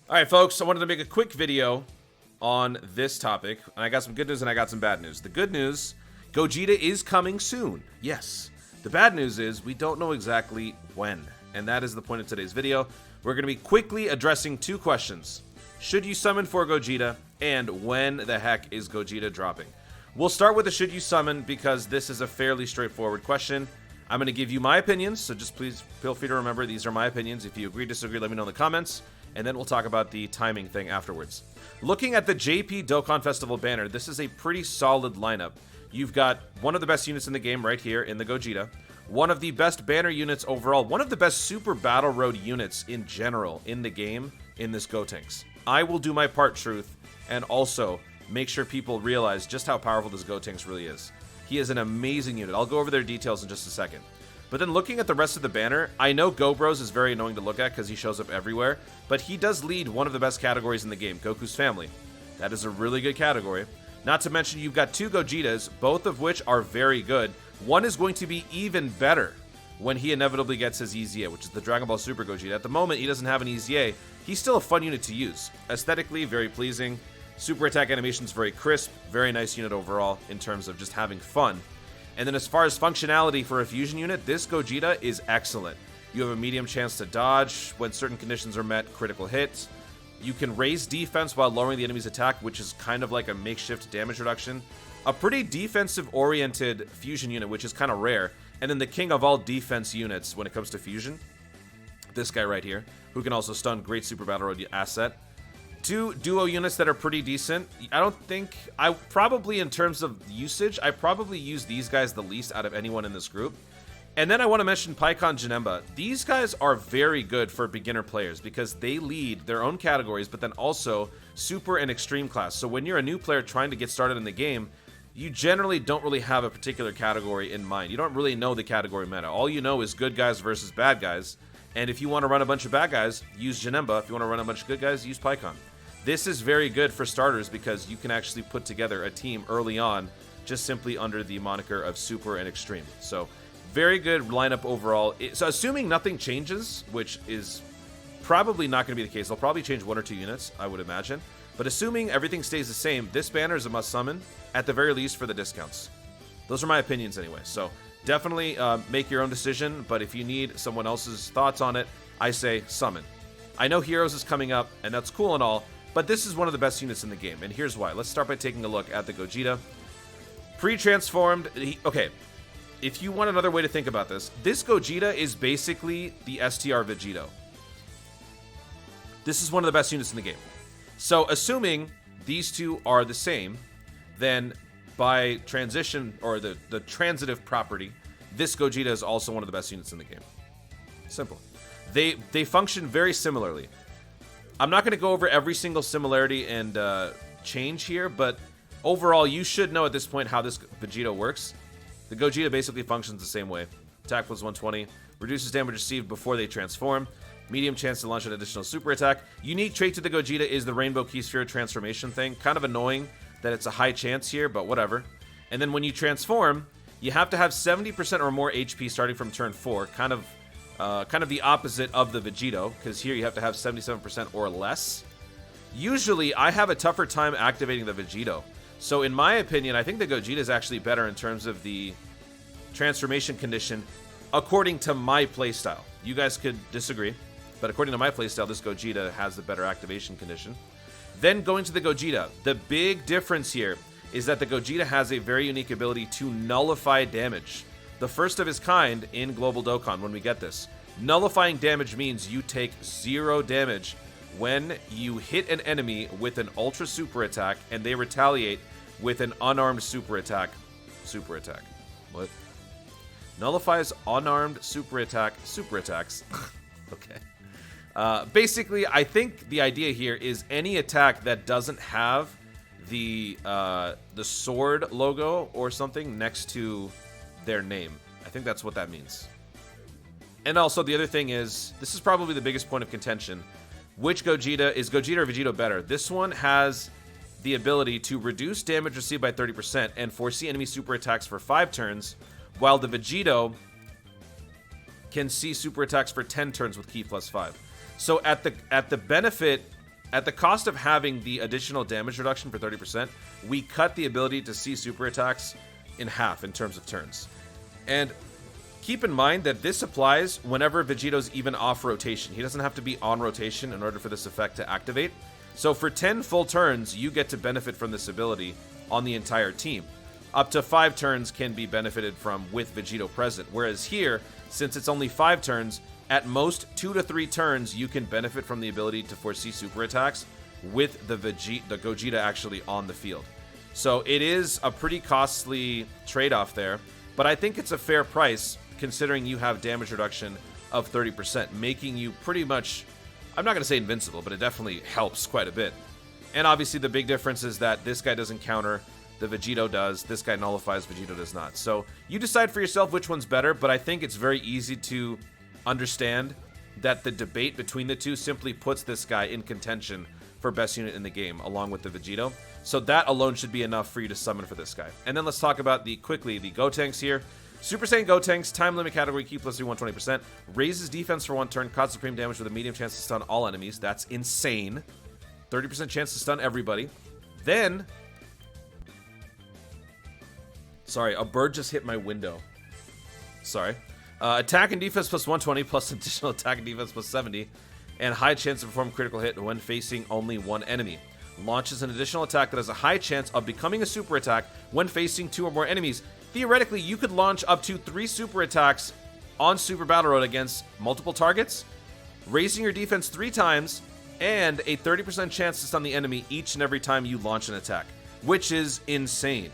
Alright folks, I wanted to make a quick video on this topic, and I got some good news and I got some bad news. The good news, Gogeta is coming soon. Yes. The bad news is we don't know exactly when, and that is the point of today's video. We're going to be quickly addressing two questions. Should you summon for Gogeta, and when the heck is Gogeta dropping? We'll start with the should you summon because this is a fairly straightforward question. I'm going to give you my opinions, so just please feel free to remember these are my opinions. If you agree, disagree, let me know in the comments, and then we'll talk about the timing thing afterwards. Looking at the JP Dokkan Festival banner, this is a pretty solid lineup. You've got one of the best units in the game right here in the Gogeta, one of the best banner units overall, one of the best Super Battle Road units in general in the game in this Gotenks. I will do my part, Truth, and also make sure people realize just how powerful this Gotenks really is. He is an amazing unit. I'll go over their details in just a second. But then looking at the rest of the banner, I know Gobros is very annoying to look at because he shows up everywhere, but he does lead one of the best categories in the game, Goku's Family. That is a really good category. Not to mention you've got two Gogetas, both of which are very good. One is going to be even better when he inevitably gets his EZA, which is the Dragon Ball Super Gogeta. At the moment, he doesn't have an EZA. He's still a fun unit to use. Aesthetically, very pleasing. Super attack animation is very crisp. Very nice unit overall in terms of just having fun. And then as far as functionality for a fusion unit, this Gogeta is excellent. You have a medium chance to dodge when certain conditions are met, critical hits. You can raise defense while lowering the enemy's attack, which is kind of like a makeshift damage reduction. A pretty defensive-oriented fusion unit, which is kind of rare. And then the king of all defense units when it comes to fusion, this guy right here, who can also stun, great Super Battle Road asset. Two duo units that are pretty decent. Probably in terms of usage, I probably use these guys the least out of anyone in this group. And then I want to mention Paikon Janemba. These guys are very good for beginner players because they lead their own categories, but then also super and extreme class. So when you're a new player trying to get started in the game, you generally don't really have a particular category in mind. You don't really know the category meta. All you know is good guys versus bad guys. And if you want to run a bunch of bad guys, use Janemba. If you want to run a bunch of good guys, use Paikon. This is very good for starters because you can actually put together a team early on just simply under the moniker of Super and Extreme. So very good lineup overall. So assuming nothing changes, which is probably not going to be the case, they'll probably change one or two units, I would imagine. But assuming everything stays the same, this banner is a must summon, at the very least for the discounts. Those are my opinions anyway. So definitely make your own decision, but if you need someone else's thoughts on it, I say summon. I know Heroes is coming up, and that's cool and all, but this is one of the best units in the game, and here's why. Let's start by taking a look at the Gogeta. Pre-transformed, okay, if you want another way to think about this Gogeta is basically the STR Vegito. This is one of the best units in the game. So assuming these two are the same, then by transition, or the transitive property, this Gogeta is also one of the best units in the game. Simple. They function very similarly. I'm not going to go over every single similarity and change here, but overall, you should know at this point how this Vegito works. The Gogeta basically functions the same way. Attack plus 120, reduces damage received before they transform, medium chance to launch an additional super attack. Unique trait to the Gogeta is the Rainbow Key Sphere transformation thing. Kind of annoying that it's a high chance here, but whatever. And then when you transform, you have to have 70% or more HP starting from turn 4, kind of the opposite of the Vegito, because here you have to have 77% or less. Usually, I have a tougher time activating the Vegito. So in my opinion, I think the Gogeta is actually better in terms of the transformation condition, according to my playstyle. You guys could disagree, but according to my playstyle, this Gogeta has the better activation condition. Then going to the Gogeta, the big difference here is that the Gogeta has a very unique ability to nullify damage. The first of its kind in Global Dokkan when we get this. Nullifying damage means you take 0 damage when you hit an enemy with an Ultra Super Attack and they retaliate with an unarmed Super Attack. Super Attack. What? Nullifies unarmed Super Attack Super Attacks. Okay. Basically, I think the idea here is any attack that doesn't have the sword logo or something next to their name. I think that's what that means. And also, the other thing is, this is probably the biggest point of contention. Which Gogeta, is Gogeta or Vegito better? This one has the ability to reduce damage received by 30% and foresee enemy super attacks for 5 turns, while the Vegito can see super attacks for 10 turns with Ki plus 5. So at the benefit at the cost of having the additional damage reduction for 30%, we cut the ability to see super attacks in half in terms of turns. And keep in mind that this applies whenever Vegeto's even off rotation. He doesn't have to be on rotation in order for this effect to activate. So for 10 full turns, you get to benefit from this ability on the entire team. Up to 5 turns can be benefited from with Vegito present. Whereas here, since it's only 5 turns, at most 2 to 3 turns, you can benefit from the ability to foresee super attacks with the Gogeta actually on the field. So it is a pretty costly trade-off there, but I think it's a fair price considering you have damage reduction of 30%, making you pretty much, I'm not going to say invincible, but it definitely helps quite a bit. And obviously the big difference is that this guy doesn't counter, the Vegito does, this guy nullifies, Vegito does not. So you decide for yourself which one's better, but I think it's very easy to understand that the debate between the two simply puts this guy in contention for best unit in the game, along with the Vegito. So that alone should be enough for you to summon for this guy. And then let's talk about the Gotenks here. Super Saiyan Gotenks, time limit category key plus 120%, raises defense for 1 turn, causes supreme damage with a medium chance to stun all enemies. That's insane. 30% chance to stun everybody. Then, sorry, a bird just hit my window. Sorry. Attack and defense plus 120 plus additional attack and defense plus 70, and high chance to perform critical hit when facing only one enemy. Launches an additional attack that has a high chance of becoming a super attack when facing 2 or more enemies. Theoretically, you could launch up to 3 super attacks on Super Battle Road against multiple targets, raising your defense 3 times, and a 30% chance to stun the enemy each and every time you launch an attack, which is insane.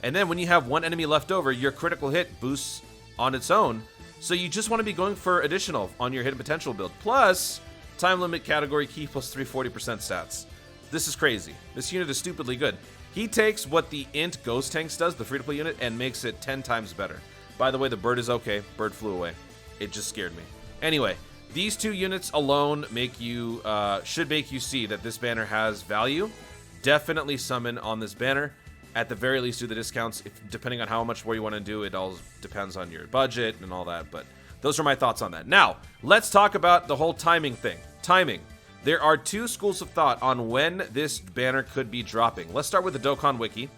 And then when you have 1 enemy left over, your critical hit boosts on its own, so you just want to be going for additional on your hidden potential build. Plus, time limit category key plus 340% stats. This is crazy. This unit is stupidly good. He takes what the Int Ghost Tanks does, the free-to-play unit, and makes it 10 times better. By the way, the bird is okay. Bird flew away. It just scared me. Anyway, these 2 units alone make you should make you see that this banner has value. Definitely summon on this banner. At the very least, do the discounts. Depending on how much more you want to do, it all depends on your budget and all that. But those are my thoughts on that. Now, let's talk about the whole timing thing. Timing. There are 2 schools of thought on when this banner could be dropping. Let's start with the Dokkan Wiki.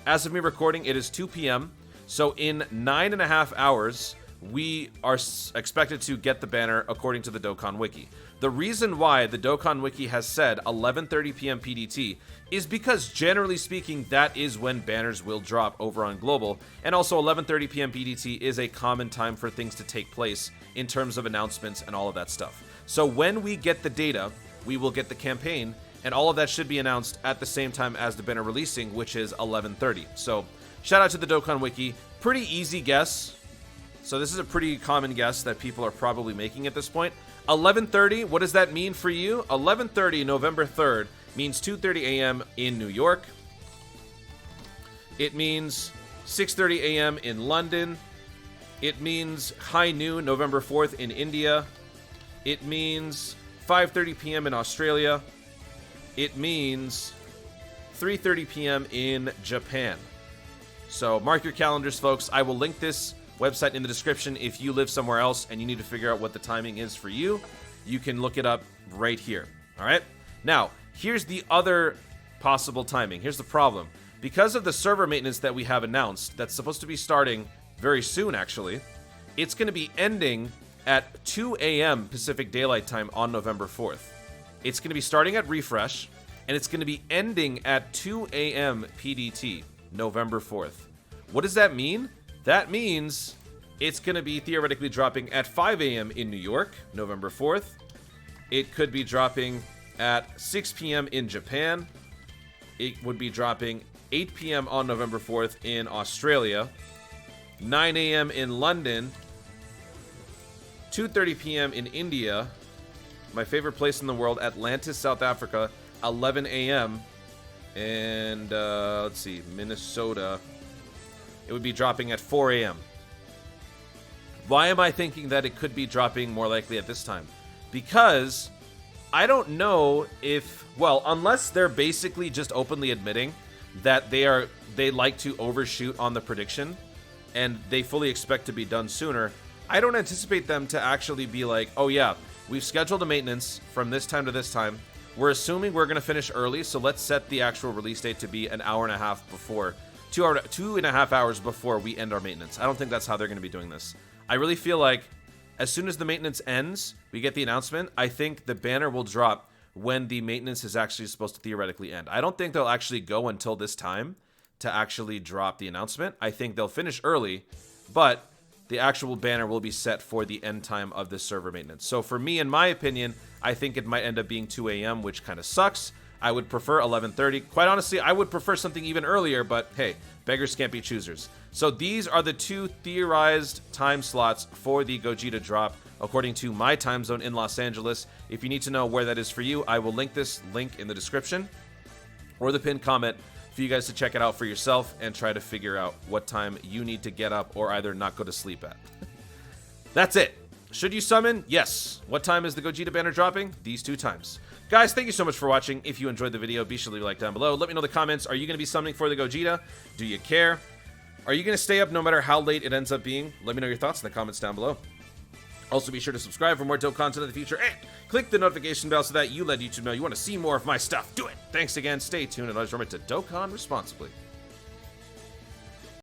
As of me recording, it is 2 p.m. So in 9.5 hours, we are expected to get the banner according to the Dokkan Wiki. The reason why the Dokkan Wiki has said 11:30 p.m. PDT is because, generally speaking, that is when banners will drop over on Global, and also 11:30 p.m. PDT is a common time for things to take place in terms of announcements and all of that stuff. So when we get the data, we will get the campaign, and all of that should be announced at the same time as the banner releasing, which is 11:30. So shout out to the Dokkan Wiki. Pretty easy guess. So this is a pretty common guess that people are probably making at this point. 11:30, what does that mean for you? 11:30, November 3rd, means 2:30 a.m. in New York. It means 6:30 a.m. in London. It means high noon, November 4th in India. It means 5:30 p.m. in Australia. It means 3:30 p.m. in Japan. So mark your calendars, folks. I will link this website in the description. If you live somewhere else and you need to figure out what the timing is for you, you can look it up right here. All right? Now, here's the other possible timing. Here's the problem. Because of the server maintenance that we have announced, that's supposed to be starting very soon, actually, it's going to be ending at 2 a.m. Pacific Daylight Time on November 4th. It's going to be starting at refresh, and it's going to be ending at 2 a.m. PDT, November 4th. What does that mean? That means it's going to be theoretically dropping at 5 a.m. in New York, November 4th. It could be dropping at 6 p.m. in Japan. It would be dropping 8 p.m. on November 4th in Australia. 9 a.m. in London. 2:30 p.m. in India. My favorite place in the world, Atlantis, South Africa. 11 a.m. And, let's see, Minnesota. It would be dropping at 4 a.m. Why am I thinking that it could be dropping more likely at this time? Because I don't know if, well, unless they're basically just openly admitting that they like to overshoot on the prediction and they fully expect to be done sooner, I don't anticipate them to actually be like, oh yeah, we've scheduled a maintenance from this time to this time. We're assuming we're going to finish early, so let's set the actual release date to be an hour and a half before, 2.5 hours before we end our maintenance. I don't think that's how they're going to be doing this. I really feel like as soon as the maintenance ends, we get the announcement. I think the banner will drop when the maintenance is actually supposed to theoretically end. I don't think they'll actually go until this time to actually drop the announcement. I think they'll finish early, but the actual banner will be set for the end time of this server maintenance. So for me, in my opinion, I think it might end up being 2 a.m., which kind of sucks. I would prefer 11:30. Quite honestly, I would prefer something even earlier, but hey, beggars can't be choosers. So these are the 2 theorized time slots for the Gogeta drop, according to my time zone in Los Angeles. If you need to know where that is for you, I will link this link in the description or the pinned comment for you guys to check it out for yourself and try to figure out what time you need to get up or either not go to sleep at. That's it. Should you summon? Yes. What time is the Gogeta banner dropping? These 2 times. Guys, thank you so much for watching. If you enjoyed the video, be sure to leave a like down below. Let me know in the comments. Are you going to be summoning for the Gogeta? Do you care? Are you going to stay up no matter how late it ends up being? Let me know your thoughts in the comments down below. Also, be sure to subscribe for more dope content in the future and click the notification bell so that you let YouTube know you want to see more of my stuff. Do it. Thanks again. Stay tuned and always remember to Dokkan responsibly.